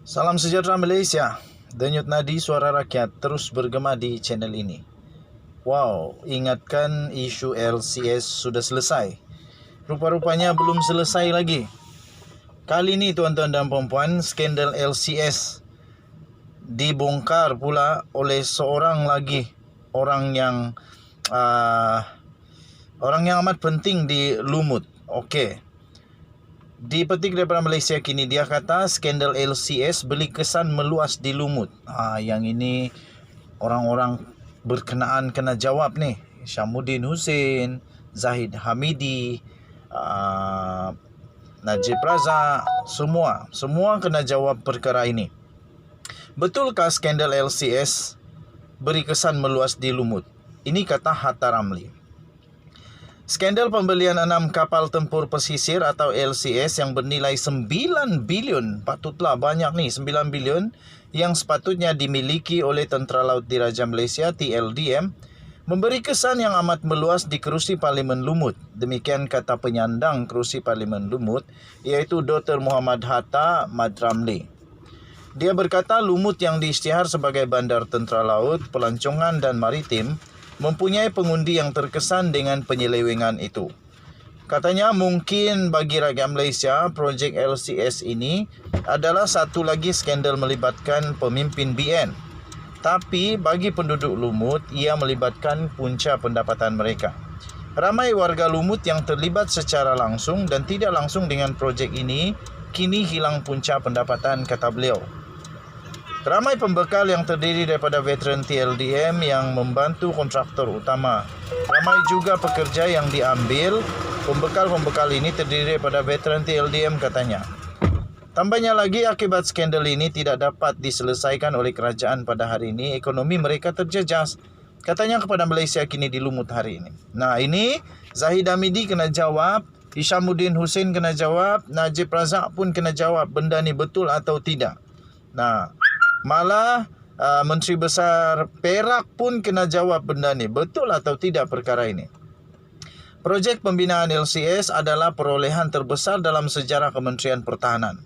Salam sejahtera Malaysia. Denyut nadi suara rakyat terus bergema di channel ini. Wow, ingatkan isu LCS sudah selesai. Rupa-rupanya belum selesai lagi. Kali ini tuan-tuan dan puan-puan, skandal LCS dibongkar pula oleh seorang lagi orang yang amat penting di Lumut. Okey. Dipetik daripada Malaysia Kini, dia kata skandal LCS beri kesan meluas di Lumut. Yang ini orang-orang berkenaan kena jawab ni. Syamuddin Hussein, Zahid Hamidi, Najib Razak, semua kena jawab perkara ini. Betulkah skandal LCS beri kesan meluas di Lumut? Ini kata Hatta Ramli. Skandal pembelian 6 kapal tempur pesisir atau LCS yang bernilai 9 bilion, patutlah banyak ni, 9 bilion yang sepatutnya dimiliki oleh Tentera Laut Diraja Malaysia TLDM, memberi kesan yang amat meluas di kerusi Parlimen Lumut. Demikian kata penyandang kerusi Parlimen Lumut, iaitu Dr. Muhammad Hatta Madramli. Dia berkata Lumut yang diisytihar sebagai bandar tentera laut, pelancongan dan maritim mempunyai pengundi yang terkesan dengan penyelewengan itu. Katanya mungkin bagi rakyat Malaysia, projek LCS ini adalah satu lagi skandal melibatkan pemimpin BN. Tapi bagi penduduk Lumut, ia melibatkan punca pendapatan mereka. Ramai warga Lumut yang terlibat secara langsung dan tidak langsung dengan projek ini kini hilang punca pendapatan, kata beliau. Ramai pembekal yang terdiri daripada veteran TLDM yang membantu kontraktor utama. Ramai juga pekerja yang diambil. Pembekal-pembekal ini terdiri daripada veteran TLDM, katanya. Tambahnya lagi, akibat skandal ini tidak dapat diselesaikan oleh kerajaan pada hari ini, ekonomi mereka terjejas, katanya kepada Malaysia Kini di Lumut hari ini. Nah, ini Zahid Hamidi kena jawab, Syamuddin Hussein kena jawab, Najib Razak pun kena jawab benda ni betul atau tidak. Nah, malah Menteri Besar Perak pun kena jawab benda ni, betul atau tidak perkara ini. Projek pembinaan LCS adalah perolehan terbesar dalam sejarah Kementerian Pertahanan.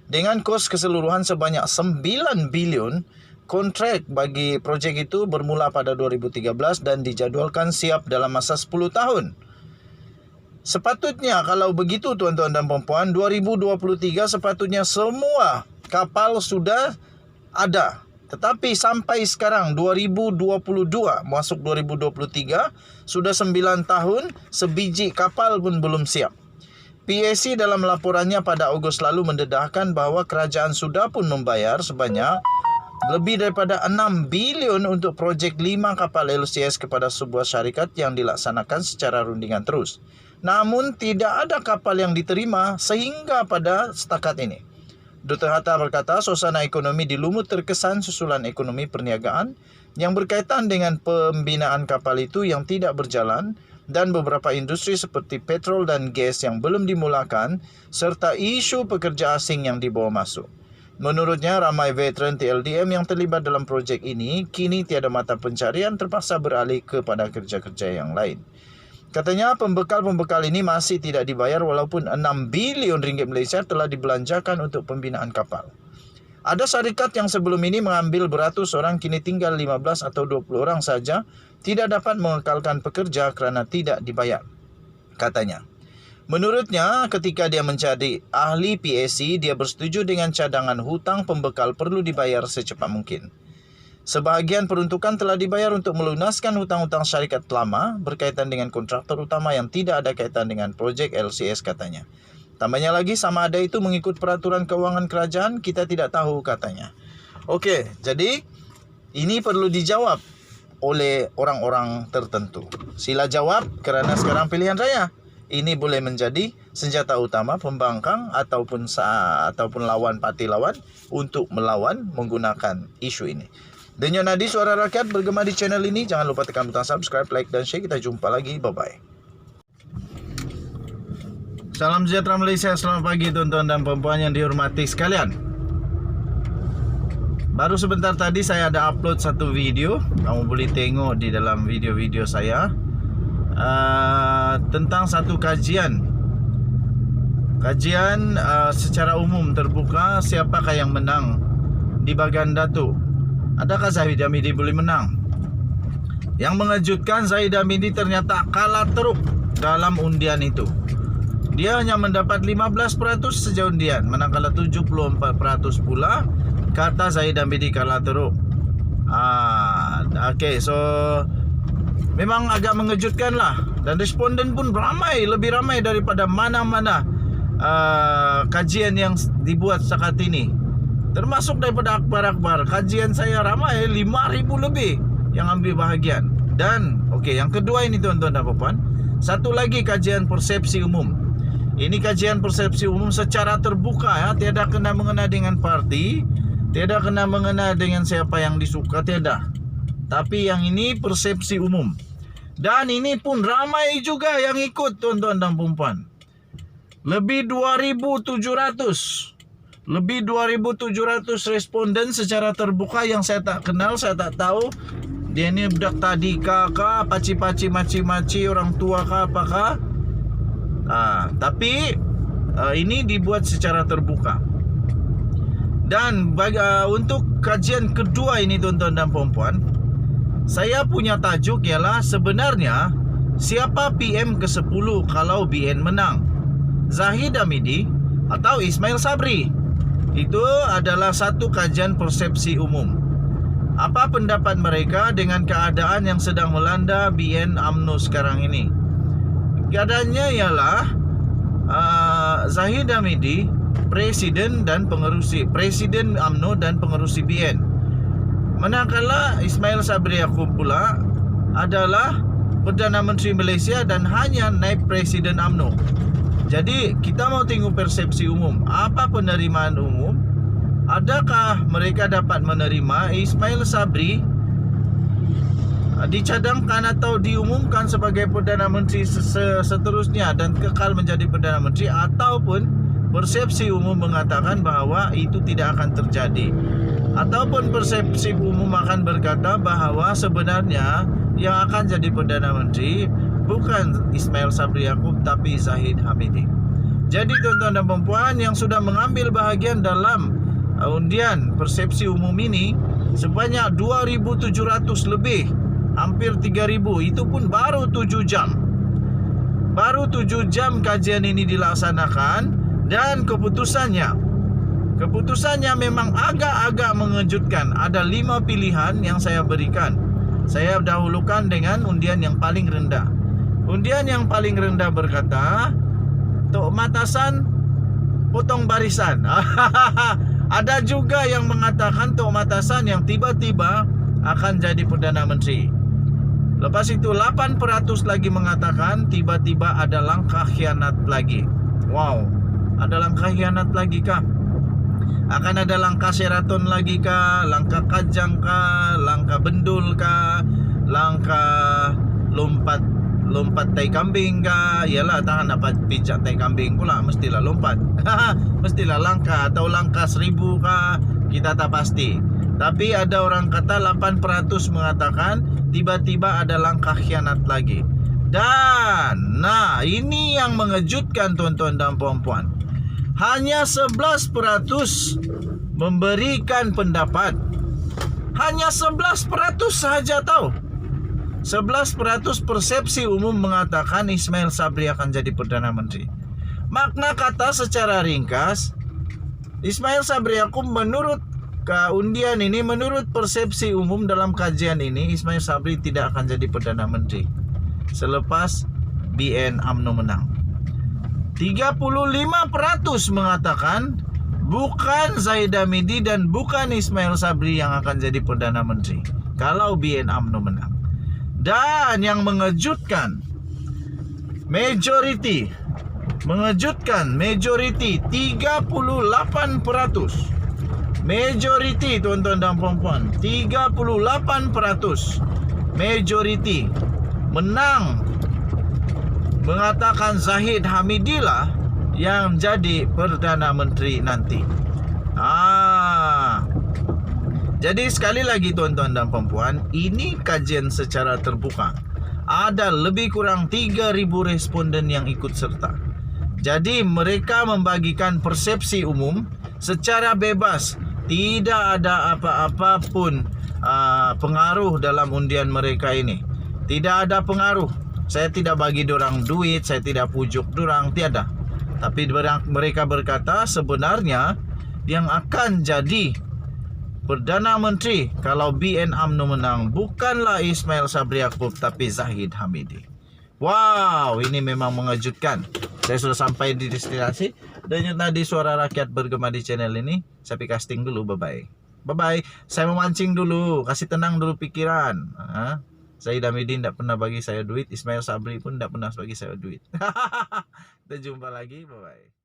Dengan kos keseluruhan sebanyak 9 bilion, kontrak bagi projek itu bermula pada 2013 dan dijadualkan siap dalam masa 10 tahun. Sepatutnya kalau begitu tuan-tuan dan puan-puan, 2023 sepatutnya semua kapal sudah ada. Tetapi sampai sekarang 2022 masuk 2023 sudah 9 tahun, sebiji kapal pun belum siap. PAC dalam laporannya pada Ogos lalu mendedahkan bahawa kerajaan sudah pun membayar sebanyak lebih daripada 6 bilion untuk projek 5 kapal LCS kepada sebuah syarikat yang dilaksanakan secara rundingan terus. Namun tidak ada kapal yang diterima sehingga pada setakat ini. Dr. Hatta berkata suasana ekonomi di Lumut terkesan susulan ekonomi perniagaan yang berkaitan dengan pembinaan kapal itu yang tidak berjalan dan beberapa industri seperti petrol dan gas yang belum dimulakan serta isu pekerja asing yang dibawa masuk. Menurutnya, ramai veteran TLDM yang terlibat dalam projek ini kini tiada mata pencarian, terpaksa beralih kepada kerja-kerja yang lain. Katanya pembekal-pembekal ini masih tidak dibayar walaupun 6 bilion ringgit Malaysia telah dibelanjakan untuk pembinaan kapal. Ada syarikat yang sebelum ini mengambil beratus orang, kini tinggal 15 atau 20 orang saja, tidak dapat mengekalkan pekerja kerana tidak dibayar, katanya. Menurutnya, ketika dia menjadi ahli PAC, dia bersetuju dengan cadangan hutang pembekal perlu dibayar secepat mungkin. Sebahagian peruntukan telah dibayar untuk melunaskan hutang-hutang syarikat lama berkaitan dengan kontraktor utama yang tidak ada kaitan dengan projek LCS, katanya. Tambahnya lagi, sama ada itu mengikut peraturan keuangan kerajaan, kita tidak tahu, katanya. Okey, jadi ini perlu dijawab oleh orang-orang tertentu. Sila jawab kerana sekarang pilihan raya. Ini boleh menjadi senjata utama pembangkang ataupun lawan parti lawan untuk melawan menggunakan isu ini. Denyut nadi suara rakyat bergema di channel ini. Jangan lupa tekan butang subscribe, like dan share. Kita jumpa lagi. Bye-bye. Salam sejahtera Malaysia. Selamat pagi tuan-tuan dan puan-puan yang dihormati sekalian. Baru sebentar tadi saya ada upload satu video. Kamu boleh tengok di dalam video-video saya. Tentang satu kajian Kajian secara umum terbuka, siapakah yang menang di bagian Datuk? Adakah Zahid Hamidi boleh menang? Yang mengejutkan, Zahid Hamidi ternyata kalah teruk dalam undian itu. Dia hanya mendapat 15% sejauh undian, manakala 74% pula kata Zahid Hamidi kalah teruk. Okay, so memang agak mengejutkan lah. Dan responden pun ramai, lebih ramai daripada mana-mana kajian yang dibuat saat ini. Termasuk daripada akhbar-akhbar. Kajian saya ramai, 5,000 lebih yang ambil bahagian. Dan yang kedua ini tuan-tuan dan puan, satu lagi kajian persepsi umum. Ini kajian persepsi umum secara terbuka ya, tiada kena mengena dengan parti, tiada kena mengena dengan siapa yang disuka, tiada. Tapi yang ini persepsi umum. Dan ini pun ramai juga yang ikut tuan-tuan dan puan. Lebih 2,700 responden secara terbuka yang saya tak kenal, saya tak tahu. Dia ni budak tadika kah, paci-paci maci-maci orang tua kah, apakah? Tapi ini dibuat secara terbuka. Dan untuk kajian kedua ini tuan-tuan dan puan, saya punya tajuk ialah sebenarnya siapa PM ke-10 kalau BN menang? Zahid Hamidi atau Ismail Sabri? Itu adalah satu kajian persepsi umum. Apa pendapat mereka dengan keadaan yang sedang melanda BN UMNO sekarang ini? Keadaannya ialah Zahid Hamidi Presiden dan pengerusi, Presiden UMNO dan pengerusi BN. Manakala Ismail Sabri Yaakob pula adalah Perdana Menteri Malaysia dan hanya naib Presiden UMNO. Jadi kita mau tengok persepsi umum. Apa penerimaan umum? Adakah mereka dapat menerima Ismail Sabri dicadangkan atau diumumkan sebagai Perdana Menteri seterusnya dan kekal menjadi Perdana Menteri, ataupun persepsi umum mengatakan bahawa itu tidak akan terjadi, ataupun persepsi umum akan berkata bahawa sebenarnya yang akan jadi Perdana Menteri bukan Ismail Sabri Yaakob tapi Zahid Hamidi. Jadi tuan-tuan dan puan yang sudah mengambil bahagian dalam undian persepsi umum ini sebanyak 2,700 lebih, hampir 3,000. Itu pun baru 7 jam. Baru 7 jam kajian ini dilaksanakan. Dan keputusannya memang agak-agak mengejutkan. Ada 5 pilihan yang saya berikan. Saya dahulukan dengan undian yang paling rendah. Undian yang paling rendah berkata, Tok Matasan potong barisan. Ada juga yang mengatakan Tok Matasan yang tiba-tiba akan jadi Perdana Menteri. Lepas itu 8% lagi mengatakan tiba-tiba ada langkah khianat lagi. Wow, ada langkah khianat lagi kah? Akan ada langkah Sheraton lagi kah? Langkah Kajang kah? Langkah Bendul kah? Langkah lompat tai kambing kah? Yalah, tahan dapat pijak tai kambing pula, mestilah lompat. Mestilah langkah, atau langkah 1,000 kah? Kita tak pasti. Tapi ada orang kata 8% mengatakan tiba-tiba ada langkah khianat lagi. Dan ini yang mengejutkan tuan-tuan dan puan-puan. Hanya 11% memberikan pendapat. Hanya 11% sahaja tahu. 11% persepsi umum mengatakan Ismail Sabri akan jadi Perdana Menteri. Makna kata secara ringkas, Ismail Sabri Yaakob menurut undian ini, menurut persepsi umum dalam kajian ini, Ismail Sabri tidak akan jadi Perdana Menteri selepas BN UMNO menang. 35% mengatakan bukan Zahid Hamidi dan bukan Ismail Sabri yang akan jadi Perdana Menteri kalau BN UMNO menang. Dan yang mengejutkan, majority 38%. Majority tuan-tuan dan puan-puan, 38% majority menang mengatakan Zahid Hamidi lah yang jadi Perdana Menteri nanti. Jadi sekali lagi tuan-tuan dan puan-puan, ini kajian secara terbuka. Ada lebih kurang 3,000 responden yang ikut serta. Jadi mereka membagikan persepsi umum secara bebas. Tidak ada apa-apa pun pengaruh dalam undian mereka ini. Tidak ada pengaruh. Saya tidak bagi dorang duit, saya tidak pujuk dorang, tiada. Tapi mereka berkata sebenarnya yang akan jadi Perdana Menteri kalau BN UMNO menang bukanlah Ismail Sabri Yaakob tapi Zahid Hamidi. Wow, ini memang mengejutkan. Saya sudah sampai di destinasi. Dan tadi Suara Rakyat bergema di channel ini. Saya casting dulu, bye-bye. Bye-bye. Saya memancing dulu, kasih tenang dulu pikiran. Zahid Hamidi tidak pernah bagi saya duit. Ismail Sabri pun tidak pernah bagi saya duit. Kita jumpa lagi, bye-bye.